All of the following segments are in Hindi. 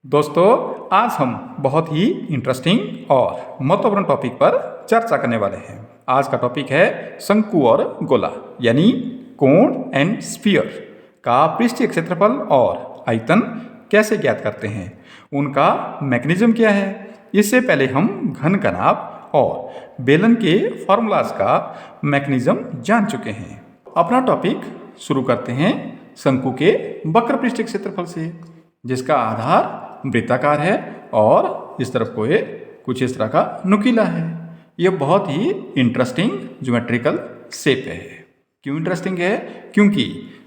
दोस्तों, आज हम बहुत ही इंटरेस्टिंग और महत्वपूर्ण टॉपिक पर चर्चा करने वाले हैं। आज का टॉपिक है शंकु और गोला यानी कोण एंड स्फीयर का पृष्ठीय क्षेत्रफल और आयतन कैसे ज्ञात करते हैं, उनका मैकेनिज्म क्या है। इससे पहले हम घन का नाप और बेलन के फॉर्मूलाज का मैकेनिज्म जान चुके हैं। अपना टॉपिक शुरू करते हैं शंकु के वक्र पृष्ठीय क्षेत्रफल से, जिसका आधार वृत्ताकार है और इस तरफ को ये कुछ इस तरह का नुकीला है। यह बहुत ही इंटरेस्टिंग ज्योमेट्रिकल शेप है। क्यों इंटरेस्टिंग है? क्योंकि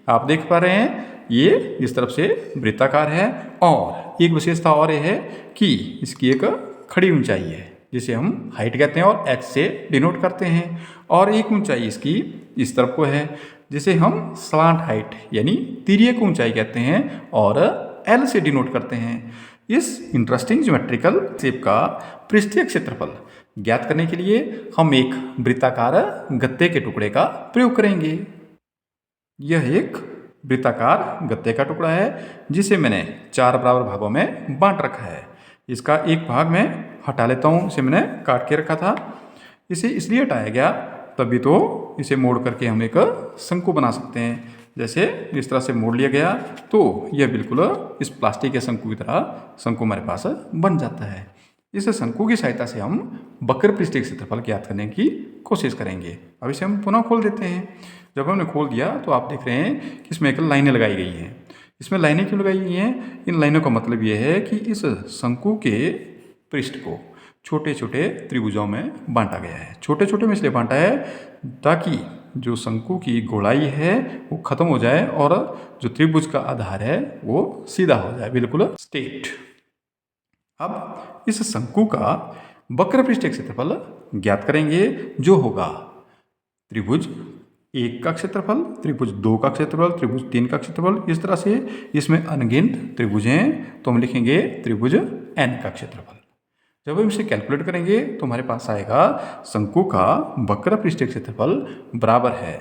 आप देख पा रहे हैं ये इस तरफ से वृत्ताकार है और एक विशेषता और ये है कि इसकी एक खड़ी ऊंचाई है जिसे हम हाइट कहते हैं और h से डिनोट करते हैं, और एक ऊंचाई इसकी इस तरफ को है जिसे हम स्लांट हाइट यानी तिर्यक ऊंचाई कहते हैं और L से डिनोट करते हैं। इस इंटरेस्टिंग ज्योमेट्रिकल शेप का पृष्ठीय क्षेत्रफल ज्ञात करने के लिए हम एक वृत्ताकार गत्ते के टुकड़े का प्रयोग करेंगे। यह एक वृत्ताकार गत्ते का टुकड़ा है जिसे मैंने 4 बराबर भागों में बांट रखा है। इसका एक भाग मैं हटा लेता हूँ, इसे मैंने काट के रखा था। इसे इसलिए हटाया गया तभी तो इसे मोड़ करके हम एक शंकु बना सकते हैं। जैसे इस तरह से मोड़ लिया गया तो यह बिल्कुल इस प्लास्टिक के शंकु की तरह शंकु हमारे पास बन जाता है। इस शंकु की सहायता से हम वक्र पृष्ठीय क्षेत्रफल ज्ञात करने की कोशिश करेंगे। अब इसे हम पुनः खोल देते हैं। जब हमने खोल दिया तो आप देख रहे हैं कि इसमें एक लाइनें लगाई गई हैं। इसमें लाइनें क्यों लगाई गई हैं? इन लाइनों का मतलब यह है कि इस शंकु के पृष्ठ को छोटे छोटे त्रिभुजों में बांटा गया है। छोटे छोटे में इसलिए बांटा है ताकि जो शंकु की गोलाई है वो खत्म हो जाए और जो त्रिभुज का आधार है वो सीधा हो जाए, बिल्कुल स्ट्रेट। अब इस शंकु का वक्र पृष्ठीय क्षेत्रफल ज्ञात करेंगे जो होगा त्रिभुज 1 का क्षेत्रफल, त्रिभुज 2 का क्षेत्रफल, त्रिभुज 3 का क्षेत्रफल। इस तरह से इसमें अनगिनत त्रिभुज हैं तो हम लिखेंगे त्रिभुज n का क्षेत्रफल। जब हम इसे कैलकुलेट करेंगे तो हमारे पास आएगा शंकु का वक्र पृष्ठीय क्षेत्रफल बराबर है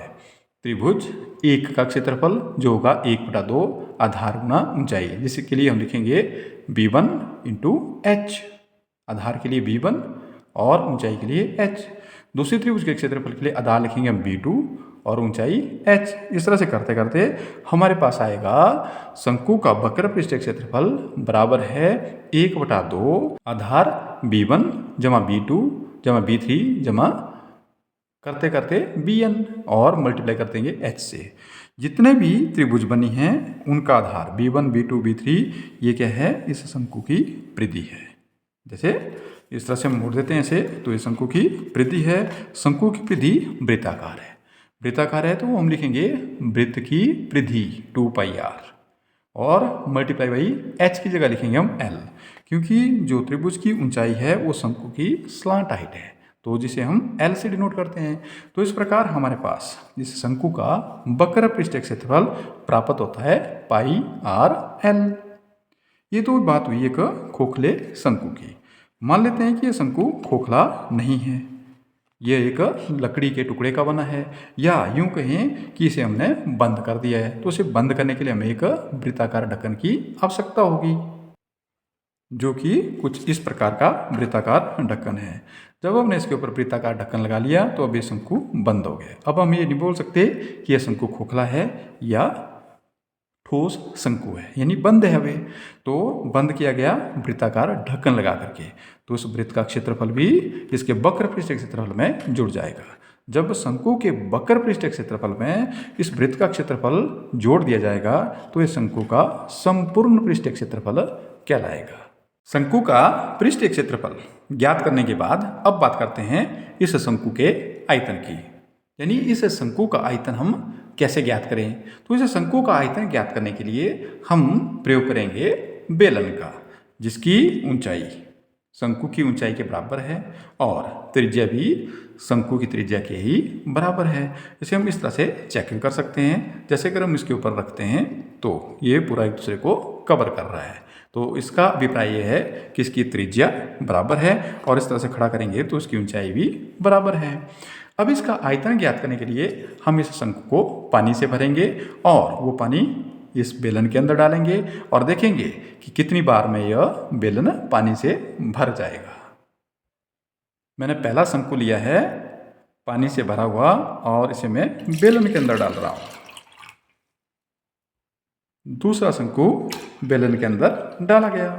त्रिभुज 1 का क्षेत्रफल जो होगा 1/2 आधार गुना ऊंचाई, जिसके लिए हम लिखेंगे b1 इंटू h। आधार के लिए b1 और ऊंचाई के लिए h। दूसरे त्रिभुज के क्षेत्रफल के लिए आधार लिखेंगे हम b2 और ऊंचाई h। इस तरह से करते करते हमारे पास आएगा शंकु का वक्र पृष्ठीय क्षेत्रफल बराबर है 1/2 आधार b1 जमा b2 जमा b3 जमा करते करते bn और मल्टीप्लाई कर देंगे h से। जितने भी त्रिभुज बनी हैं उनका आधार b1 b2 b3 ये क्या है? इस शंकु की परिधि है। जैसे इस तरह से हम मोड़ देते हैं इसे तो ये शंकु की परिधि है। शंकु की परिधि वृत्ताकार है। वृत्ताकार है तो हम लिखेंगे वृत्त की परिधि 2πr और मल्टीप्लाई बाई h की जगह लिखेंगे हम l, क्योंकि जो त्रिभुज की ऊंचाई है वो शंकु की स्लांट हाइट है तो जिसे हम l से डिनोट करते हैं। तो इस प्रकार हमारे पास इस शंकु का वक्र पृष्ठीय क्षेत्रफल प्राप्त होता है πr/l। ये तो बात हुई एक खोखले शंकु की। मान लेते हैं कि यह शंकु खोखला नहीं है, यह एक लकड़ी के टुकड़े का बना है, या यूं कहें कि इसे हमने बंद कर दिया है। तो इसे बंद करने के लिए हमें एक वृत्ताकार ढक्कन की आवश्यकता होगी जो कि कुछ इस प्रकार का वृत्ताकार ढक्कन है। जब हमने इसके ऊपर वृत्ताकार ढक्कन लगा लिया तो अब ये शंकु बंद हो गया। अब हम ये नहीं बोल सकते कि यह शंकु खोखला है या ठोस शंकु है, यानी बंद है वे। तो बंद किया गया वृत्ताकार ढक्कन लगा करके, तो उस वृत्त का क्षेत्रफल भी इसके वक्र पृष्ठीय क्षेत्रफल में जुड़ जाएगा। जब शंकु के वक्र पृष्ठीय क्षेत्रफल में इस वृत्त का क्षेत्रफल जोड़ दिया जाएगा तो इस शंकु का संपूर्ण पृष्ठीय क्षेत्रफल कहलाएगा। शंकु का पृष्ठीय क्षेत्रफल ज्ञात करने के बाद अब बात करते हैं इस शंकु के आयतन की, यानी इस शंकु का आयतन हम कैसे ज्ञात करें। तो इस शंकु का आयतन ज्ञात करने के लिए हम प्रयोग करेंगे बेलन का, जिसकी ऊंचाई शंकु की ऊंचाई के बराबर है और त्रिज्या भी शंकु की त्रिज्या के ही बराबर है। इसे हम इस तरह से चेकिंग कर सकते हैं। जैसे अगर हम इसके ऊपर रखते हैं तो ये पूरा एक दूसरे को कवर कर रहा है, तो इसका अभिप्राय यह है कि इसकी त्रिज्या बराबर है और इस तरह से खड़ा करेंगे तो इसकी ऊंचाई भी बराबर है। अब इसका आयतन ज्ञात करने के लिए हम इस शंकु को पानी से भरेंगे और वो पानी इस बेलन के अंदर डालेंगे और देखेंगे कि कितनी बार में यह बेलन पानी से भर जाएगा। मैंने पहला शंकु लिया है पानी से भरा हुआ और इसे मैं बेलन के अंदर डाल रहा हूँ। दूसरा शंकु बेलन के अंदर डाला गया।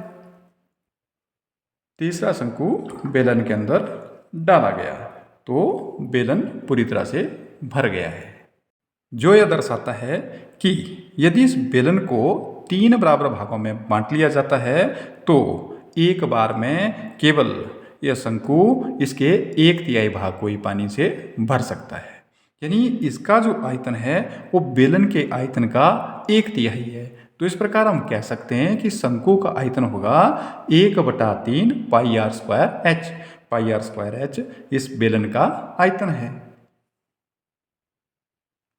तीसरा शंकु बेलन के अंदर डाला गया तो बेलन पूरी तरह से भर गया है, जो यह दर्शाता है कि यदि इस बेलन को 3 बराबर भागों में बांट लिया जाता है तो एक बार में केवल यह शंकु इसके 1/3 भाग को ही पानी से भर सकता है। यानी इसका जो आयतन है वो बेलन के आयतन का 1/3 है। तो इस प्रकार हम कह सकते हैं कि शंकु का आयतन होगा 1/3 πr²h। πr²h इस बेलन का आयतन है।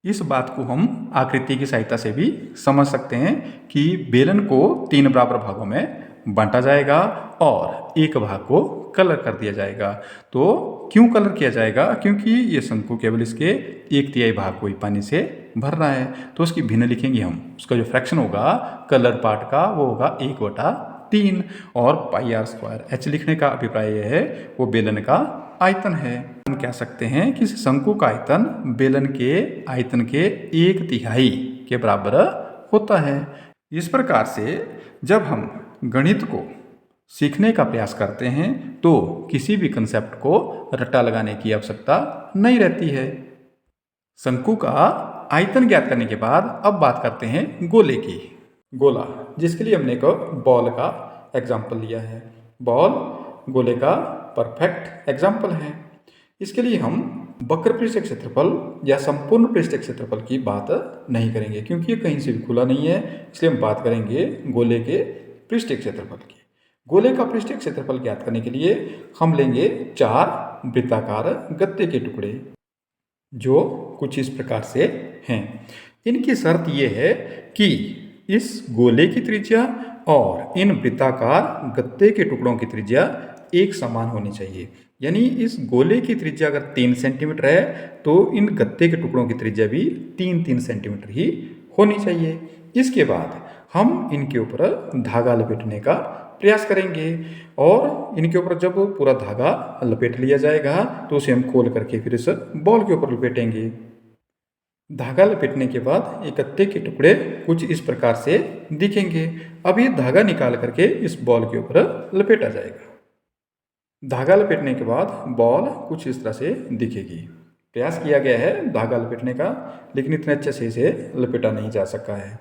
इस बात को हम आकृति की सहायता से भी समझ सकते हैं कि बेलन को 3 बराबर भागों में बांटा जाएगा और एक भाग को कलर कर दिया जाएगा। तो क्यों कलर किया जाएगा? क्योंकि ये शंकु केवल इसके 1/3 भाग को ही पानी से भर रहा है। तो उसकी भिन्न लिखेंगे हम। उसका जो फ्रैक्शन होगा कलर पार्ट का वो होगा 1/3 और πr²h लिखने का अभिप्राय यह है वो बेलन का आयतन है। हम कह सकते हैं कि इस शंकु का आयतन बेलन के आयतन के 1/3 के बराबर होता है। इस प्रकार से जब हम गणित को सीखने का प्रयास करते हैं तो किसी भी कंसेप्ट को रट्टा लगाने की आवश्यकता नहीं रहती है। शंकु का आयतन ज्ञात करने के बाद अब बात करते हैं गोले की। गोला, जिसके लिए हमने एक बॉल का एग्जाम्पल लिया है। बॉल गोले का परफेक्ट एग्जाम्पल है। इसके लिए हम वक्र पृष्ठीय क्षेत्रफल या संपूर्ण पृष्ठीय क्षेत्रफल की बात नहीं करेंगे क्योंकि ये कहीं से भी खुला नहीं है। इसलिए हम बात करेंगे गोले के पृष्ठीय क्षेत्रफल की। गोले का पृष्ठीय क्षेत्रफल ज्ञात करने के लिए हम लेंगे 4 वृत्ताकार गत्ते के टुकड़े जो कुछ इस प्रकार से हैं। इनकी शर्त यह है कि इस गोले की त्रिज्या और इन वृत्ताकार गत्ते के टुकड़ों की त्रिज्या एक समान होनी चाहिए। यानी इस गोले की त्रिज्या अगर 3 सेंटीमीटर है तो इन गत्ते के टुकड़ों की त्रिज्या भी 3-3 सेंटीमीटर ही होनी चाहिए। इसके बाद हम इनके ऊपर धागा लपेटने का प्रयास करेंगे और इनके ऊपर जब पूरा धागा लपेट लिया जाएगा तो उसे हम खोल करके फिर इस बॉल के ऊपर लपेटेंगे। धागा लपेटने के बाद ये गत्ते के टुकड़े कुछ इस प्रकार से दिखेंगे। अब ये धागा निकाल करके इस बॉल के ऊपर लपेटा जाएगा। धागा लपेटने के बाद बॉल कुछ इस तरह से दिखेगी। प्रयास किया गया है धागा लपेटने का, लेकिन इतने अच्छे से इसे लपेटा नहीं जा सका है।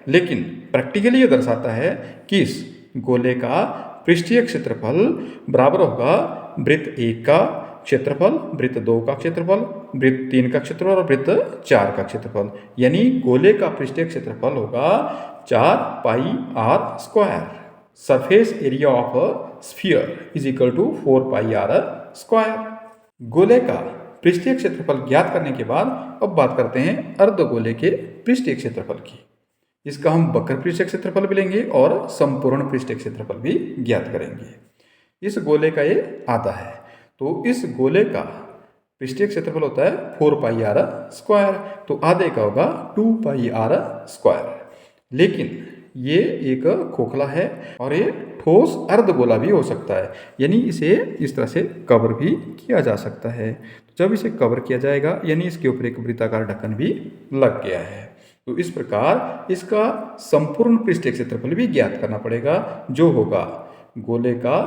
लेकिन प्रैक्टिकली ये दर्शाता है कि इस गोले का पृष्ठीय क्षेत्रफल बराबर होगा वृत्त 1 का क्षेत्रफल, वृत्त 2 का क्षेत्रफल, वृत्त 3 का क्षेत्रफल और वृत्त 4 का क्षेत्रफल। यानी गोले का पृष्ठीय क्षेत्रफल होगा 4πr²। Surface area of sphere is equal to 4πr²। गोले का पृष्ठीय क्षेत्रफल ज्ञात करने के बाद अब बात करते हैं अर्धगोले के पृष्ठीय क्षेत्रफल की। इसका हम वक्र पृष्ठीय क्षेत्रफल भी लेंगे और संपूर्ण पृष्ठीय क्षेत्रफल भी ज्ञात करेंगे। इस गोले का ये आधा है तो इस गोले का पृष्ठीय क्षेत्रफल होता है 4πr²। तो आधे का होगा 2πr²। लेकिन ये एक खोखला है और ये ठोस अर्धगोला भी हो सकता है। यानी इसे इस तरह से कवर भी किया जा सकता है। जब इसे कवर किया जाएगा यानी इसके ऊपर एक वृत्ताकार ढक्कन भी लग गया है। तो इस प्रकार इसका संपूर्ण पृष्ठीय क्षेत्रफल भी ज्ञात करना पड़ेगा, जो होगा गोले का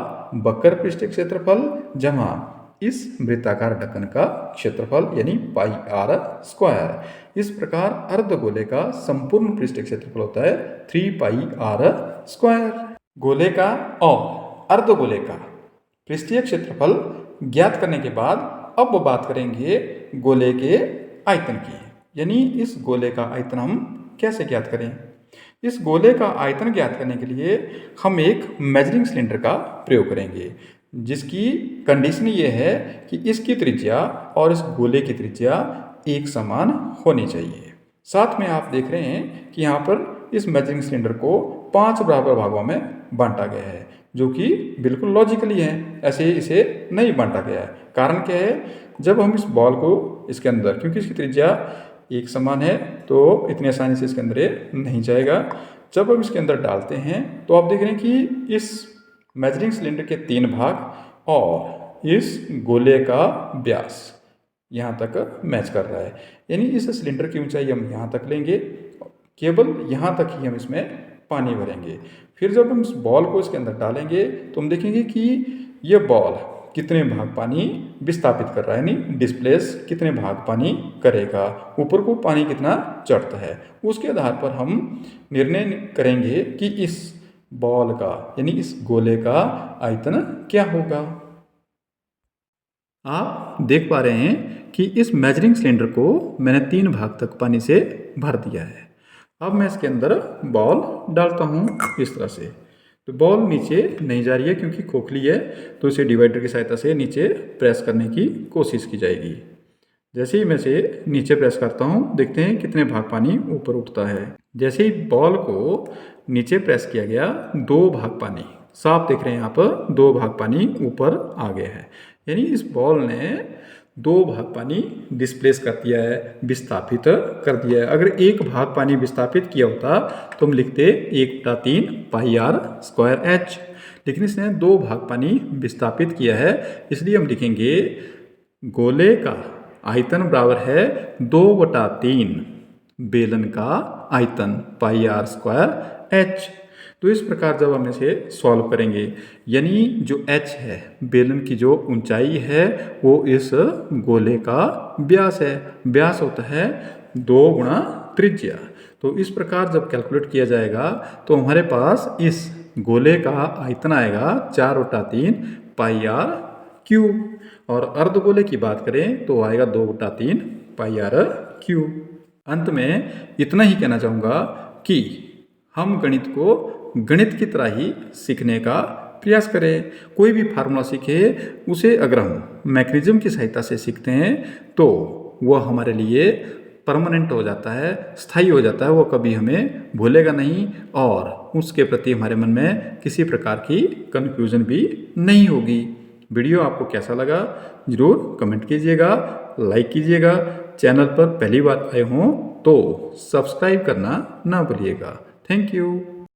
वक्र पृष्ठीय क्षेत्रफल जमा इस वृत्ताकार ढक्कन का क्षेत्रफल यानी πr²। इस प्रकार अर्धगोले का संपूर्ण पृष्ठीय क्षेत्रफल होता है 3πr²। गोले का और अर्धगोले का पृष्ठीय क्षेत्रफल ज्ञात करने के बाद अब बात करेंगे गोले के आयतन की। यानी इस गोले का आयतन हम कैसे ज्ञात करें? इस गोले का आयतन ज्ञात करने के लिए हम एक मेजरिंग सिलेंडर का प्रयोग करेंगे, जिसकी कंडीशन ये है कि इसकी त्रिज्या और इस गोले की त्रिज्या एक समान होनी चाहिए। साथ में आप देख रहे हैं कि यहाँ पर इस मेजरिंग सिलेंडर को 5 बराबर भागों में बांटा गया है, जो कि बिल्कुल लॉजिकली है। ऐसे इसे नहीं बांटा गया है। कारण क्या है? जब हम इस बॉल को इसके अंदर, क्योंकि इसकी त्रिज्या एक समान है तो इतनी आसानी से इसके अंदर ये नहीं जाएगा। जब हम इसके अंदर डालते हैं तो आप देख रहे हैं कि इस मेजरिंग सिलेंडर के 3 भाग और इस गोले का व्यास यहाँ तक मैच कर रहा है, यानी इस सिलेंडर की ऊंचाई हम यहाँ तक लेंगे, केवल यहाँ तक ही हम इसमें पानी भरेंगे। फिर जब हम इस बॉल को इसके अंदर डालेंगे तो हम देखेंगे कि ये बॉल कितने भाग पानी विस्थापित कर रहा है, यानी डिस्प्लेस कितने भाग पानी करेगा, ऊपर को पानी कितना चढ़ता है। उसके आधार पर हम निर्णय करेंगे कि इस बॉल का यानी इस गोले का आयतन क्या होगा। आप देख पा रहे हैं कि इस मेजरिंग सिलेंडर को मैंने 3 भाग तक पानी से भर दिया है। अब मैं इसके अंदर बॉल डालता हूँ इस तरह से, तो बॉल नीचे नहीं जा रही है क्योंकि खोखली है, तो इसे डिवाइडर की सहायता से नीचे प्रेस करने की कोशिश की जाएगी। जैसे ही मैं इसे नीचे प्रेस करता हूँ, देखते हैं कितने भाग पानी ऊपर उठता है। जैसे ही बॉल को नीचे प्रेस किया गया, 2 भाग पानी साफ देख रहे हैं यहाँ पर, 2 भाग पानी ऊपर आ गया है, यानी इस बॉल ने 2 भाग पानी डिस्प्लेस कर दिया है, विस्थापित कर दिया है। अगर 1 भाग पानी विस्थापित किया होता तो हम लिखते 1/3 पाई आर स्क्वायर एच, लेकिन इसने 2 भाग पानी विस्थापित किया है, इसलिए हम लिखेंगे गोले का आयतन बराबर है 2/3 बेलन का आयतन पाई आर स्क्वायर एच। तो इस प्रकार जब हम इसे सॉल्व करेंगे, यानी जो h है बेलन की जो ऊंचाई है वो इस गोले का व्यास है, व्यास होता है 2 गुणा त्रिज्या। तो इस प्रकार जब कैलकुलेट किया जाएगा तो हमारे पास इस गोले का आयतन आएगा 4/3 पाई आर क्यूब, और अर्धगोले की बात करें तो आएगा 2/3 पाई आर क्यूब। अंत में इतना ही कहना चाहूँगा कि हम गणित को गणित की तरह ही सीखने का प्रयास करें। कोई भी फार्मूला सीखे उसे अगर हम मैकेनिज्म की सहायता से सीखते हैं तो वह हमारे लिए परमानेंट हो जाता है, स्थायी हो जाता है, वो कभी हमें भूलेगा नहीं और उसके प्रति हमारे मन में किसी प्रकार की कन्फ्यूजन भी नहीं होगी। वीडियो आपको कैसा लगा ज़रूर कमेंट कीजिएगा, लाइक कीजिएगा। चैनल पर पहली बार आए हों तो सब्सक्राइब करना ना भूलिएगा। Thank you.